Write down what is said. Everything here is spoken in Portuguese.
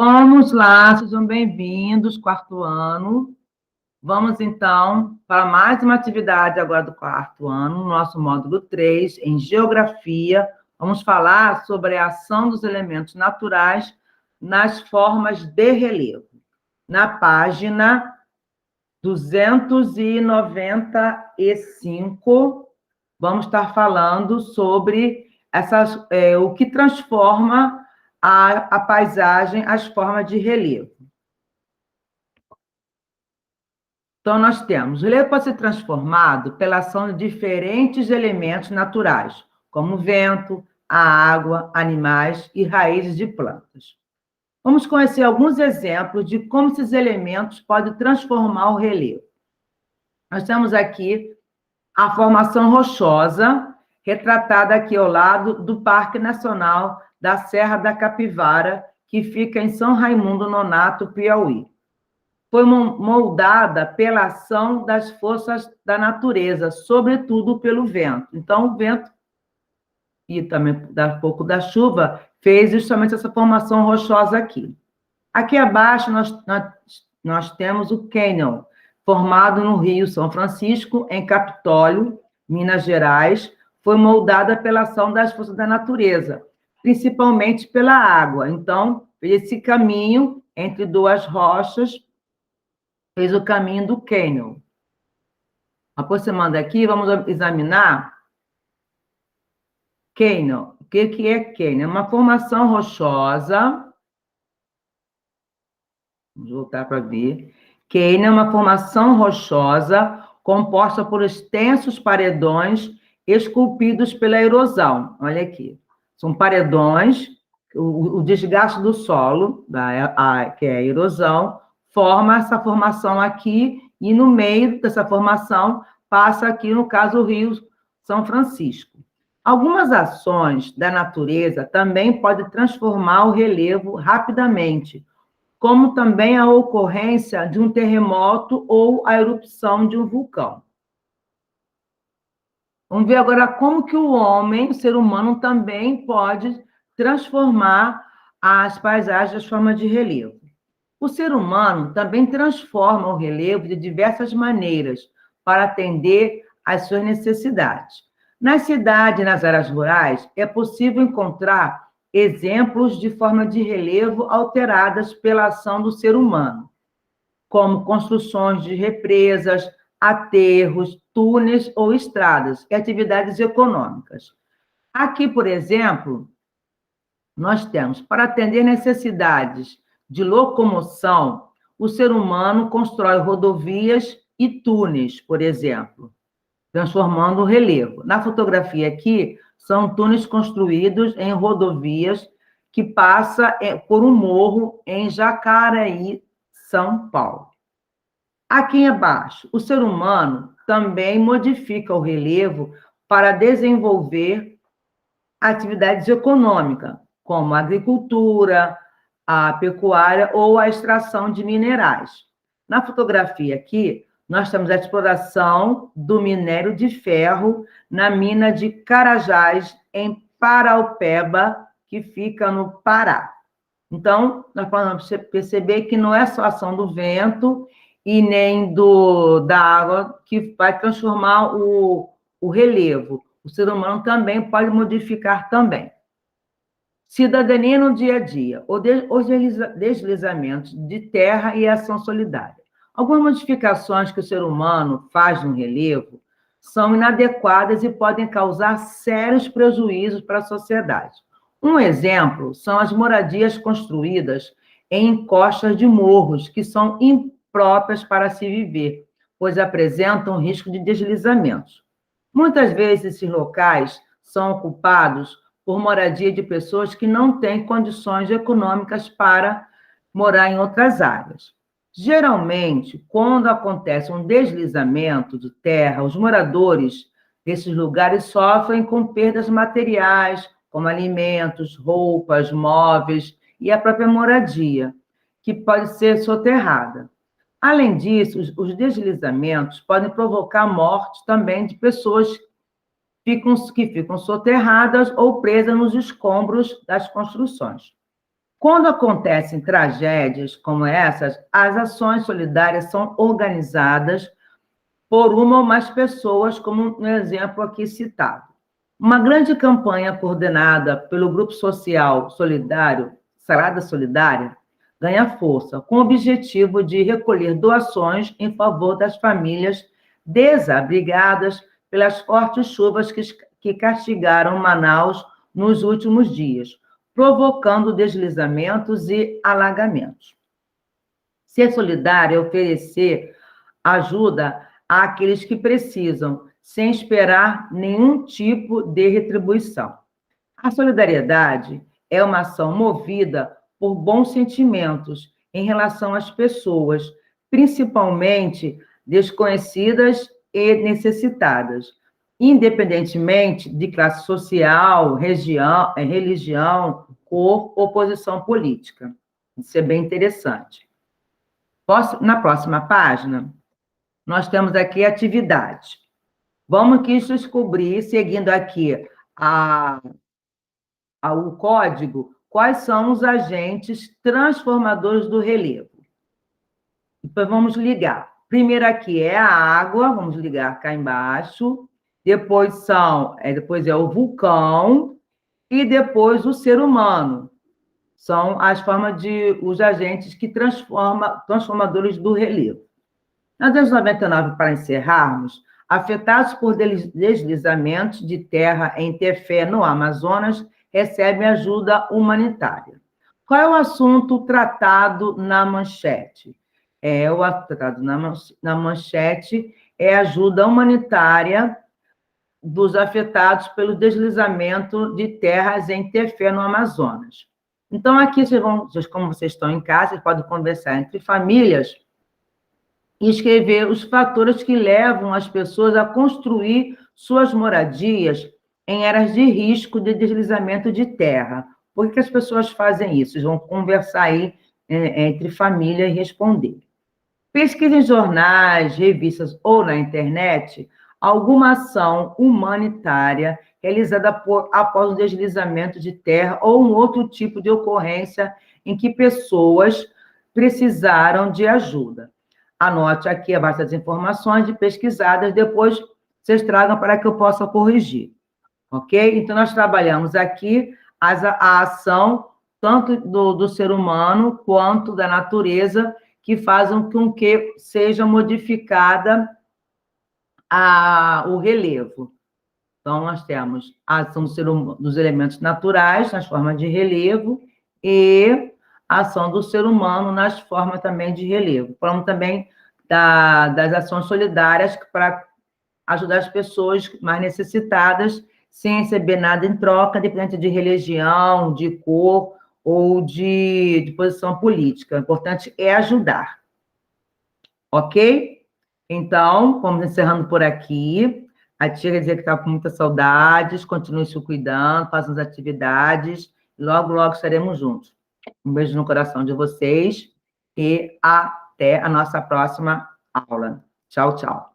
Vamos lá, sejam bem-vindos, quarto ano. Vamos, então, para mais uma atividade agora do quarto ano, no nosso módulo 3, em Geografia. Vamos falar sobre a ação dos elementos naturais nas formas de relevo. Na página 295, vamos estar falando sobre o que transforma a paisagem, as formas de relevo. Então, nós temos, o relevo pode ser transformado pela ação de diferentes elementos naturais, como o vento, a água, animais e raízes de plantas. Vamos conhecer alguns exemplos de como esses elementos podem transformar o relevo. Nós temos aqui a formação rochosa, retratada aqui ao lado do Parque Nacional da Serra da Capivara, que fica em São Raimundo Nonato, Piauí. Foi moldada pela ação das forças da natureza, sobretudo pelo vento. Então, o vento, e também um pouco da chuva, fez justamente essa formação rochosa aqui. Aqui abaixo, nós temos o cânion, formado no Rio São Francisco, em Capitólio, Minas Gerais, foi moldada pela ação das forças da natureza, principalmente pela água. Então, esse caminho entre duas rochas fez o caminho do cânion. Aproximando aqui, vamos examinar cânion. O que é cânion? É uma formação rochosa. Vamos voltar para ver. Cânion é uma formação rochosa composta por extensos paredões esculpidos pela erosão. Olha aqui. São paredões, o desgaste do solo, que é a erosão, forma essa formação aqui, e no meio dessa formação passa aqui, no caso, o Rio São Francisco. Algumas ações da natureza também podem transformar o relevo rapidamente, como também a ocorrência de um terremoto ou a erupção de um vulcão. Vamos ver agora como que o homem, o ser humano, também pode transformar as paisagens, as formas de relevo. O ser humano também transforma o relevo de diversas maneiras para atender às suas necessidades. Nas cidades e nas áreas rurais, é possível encontrar exemplos de forma de relevo alteradas pela ação do ser humano, como construções de represas, aterros, túneis ou estradas e atividades econômicas. Aqui, por exemplo, nós temos, para atender necessidades de locomoção, o ser humano constrói rodovias e túneis, por exemplo, transformando o relevo. Na fotografia aqui, são túneis construídos em rodovias que passa por um morro em Jacareí, São Paulo. Aqui abaixo, o ser humano também modifica o relevo para desenvolver atividades econômicas, como a agricultura, a pecuária ou a extração de minerais. Na fotografia aqui, nós temos a exploração do minério de ferro na mina de Carajás, em Paraupeba, que fica no Pará. Então, nós podemos perceber que não é só a ação do vento e nem da água que vai transformar o relevo. O ser humano também pode modificar também. Cidadania no dia a dia, os deslizamentos de terra e ação solidária. Algumas modificações que o ser humano faz no relevo são inadequadas e podem causar sérios prejuízos para a sociedade. Um exemplo são as moradias construídas em encostas de morros, que são impróprias para se viver, pois apresentam risco de deslizamentos. Muitas vezes, esses locais são ocupados por moradia de pessoas que não têm condições econômicas para morar em outras áreas. Geralmente, quando acontece um deslizamento de terra, os moradores desses lugares sofrem com perdas materiais, como alimentos, roupas, móveis e a própria moradia, que pode ser soterrada. Além disso, os deslizamentos podem provocar a morte também de pessoas que ficam soterradas ou presas nos escombros das construções. Quando acontecem tragédias como essas, as ações solidárias são organizadas por uma ou mais pessoas, como no exemplo aqui citado. Uma grande campanha coordenada pelo Grupo Social Solidário, Salada Solidária, ganha força, com o objetivo de recolher doações em favor das famílias desabrigadas pelas fortes chuvas que castigaram Manaus nos últimos dias, provocando deslizamentos e alagamentos. Ser solidário é oferecer ajuda àqueles que precisam, sem esperar nenhum tipo de retribuição. A solidariedade é uma ação movida por bons sentimentos em relação às pessoas, principalmente desconhecidas e necessitadas, independentemente de classe social, religião, cor ou posição política. Isso é bem interessante. Na próxima página, nós temos aqui atividade. Vamos aqui descobrir, seguindo aqui o código, quais são os agentes transformadores do relevo. Depois vamos ligar. Primeiro aqui é a água, vamos ligar cá embaixo. Depois é o vulcão e depois o ser humano. São os agentes que transformadores do relevo. Na 299, para encerrarmos, afetados por deslizamentos de terra em Tefé, no Amazonas, recebem ajuda humanitária. Qual é o assunto tratado na manchete? O tratado na manchete é ajuda humanitária dos afetados pelo deslizamento de terras em Tefé, no Amazonas. Então, aqui, como vocês estão em casa, vocês podem conversar entre famílias e escrever os fatores que levam as pessoas a construir suas moradias em áreas de risco de deslizamento de terra. Por que as pessoas fazem isso? Eles vão conversar aí entre família e responder. Pesquise em jornais, revistas ou na internet alguma ação humanitária realizada após um deslizamento de terra ou um outro tipo de ocorrência em que pessoas precisaram de ajuda. Anote aqui abaixo as informações pesquisadas, depois vocês tragam para que eu possa corrigir. Ok? Então, nós trabalhamos aqui a ação tanto do ser humano quanto da natureza que fazem com que seja modificada o relevo. Então, nós temos a ação dos elementos naturais nas formas de relevo e a ação do ser humano nas formas também de relevo. Falamos também das ações solidárias para ajudar as pessoas mais necessitadas sem receber nada em troca, dependente de religião, de cor ou de posição política. O importante é ajudar. Ok? Então, vamos encerrando por aqui. A tia quer dizer que está com muitas saudades, continue se cuidando, façam as atividades, e logo, logo estaremos juntos. Um beijo no coração de vocês e até a nossa próxima aula. Tchau, tchau.